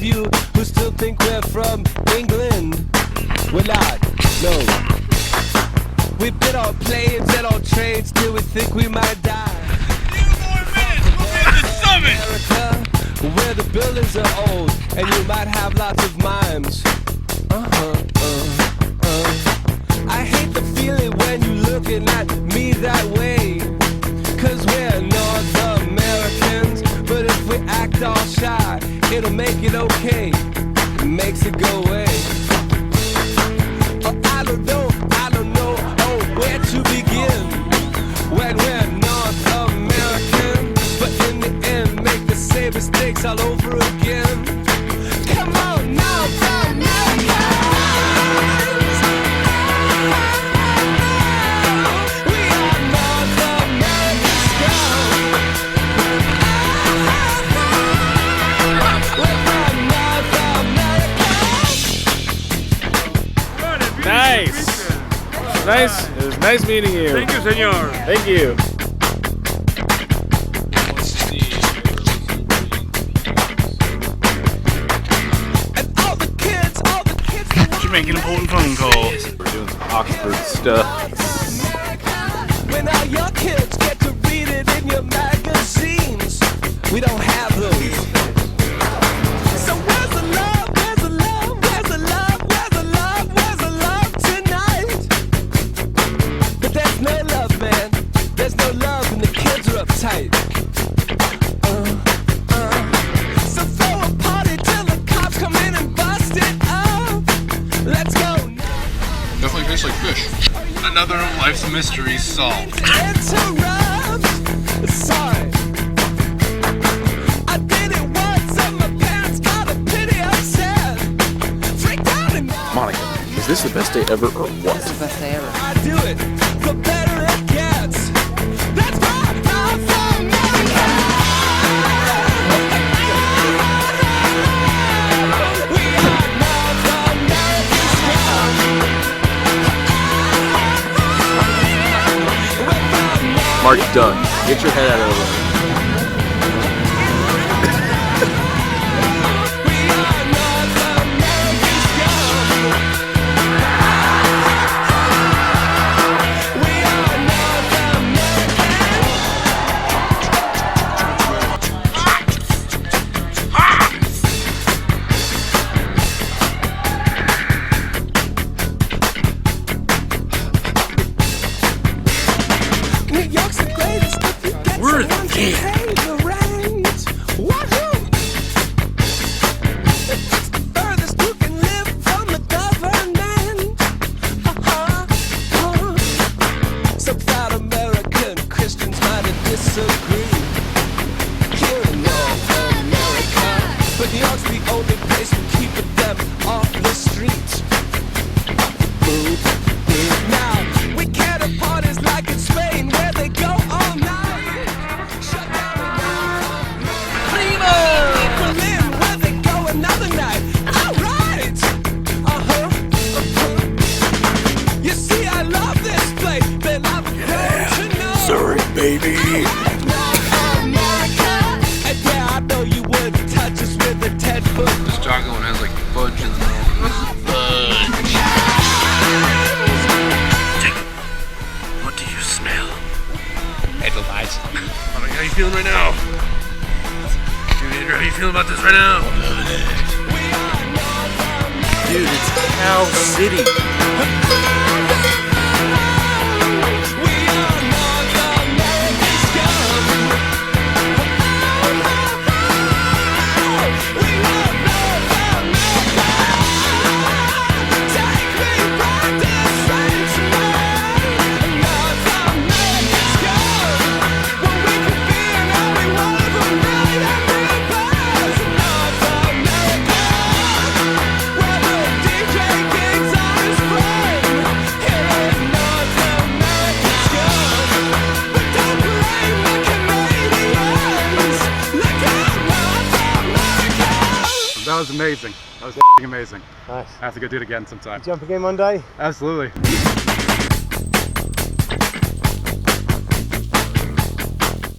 you who still think we're from England. We're not, no. We've been on planes and on trains till we think we might die. America, where the buildings are old and you might have lots of mimes. I hate the feeling when you looking at me that way. Cause we're North Americans, but if we act all shy, it'll make it okay. It makes it go away. Oh, I don't know, oh, where to begin when we're North American, but in the end make the same mistakes all over again. Come on, North Americans, we are North American scum. We're from North America. Nice. Nice. It was nice meeting you. Thank you, senor. Thank you. And all the kids. You're making an important phone call. We're doing some Oxford stuff. When all your kids get to read it in your magazines, we don't have those. So where's the love? Where's the love? Where's the love? Where's the love? Where's the love tonight? But there's no love, man. There's no love, and the kids are uptight. So throw a party till the cops come in and bust it up. Let's go. Definitely tastes like fish. Another of life's mysteries solved. Interrupt. Sorry. I did it once and my parents got a pity upset. Freaked out and Monica, is this the best day ever or what? It's the best day ever. I do it, the better it gets. That's right, North America. We are North American scum. We're from North Mark, done. Get your head out of the way. We are North American scum. We are North American. New York's the greatest if you get We're someone to there. pay the rent. Wahoo! It's the furthest you can live from the government. Some proud American Christians might disagree. Here in North America, but New York's the only place for keeping them off the streets. Now we can't have parties like in Spain where they go all night. Shut down Berlin where they go another night. All right. You see, I love this place. Then I've grown to know. Sorry, baby. North America. And yeah, I know you wouldn't touch us with a 10-foot. This chocolate one has like fudge in there. What do you smell? Edelweiss. How you feeling right now? Dude, how you feeling about this right now? Dude, it's Cow City. That was amazing. That was amazing. Nice. I have to go do it again sometime. Jump again one day? Absolutely.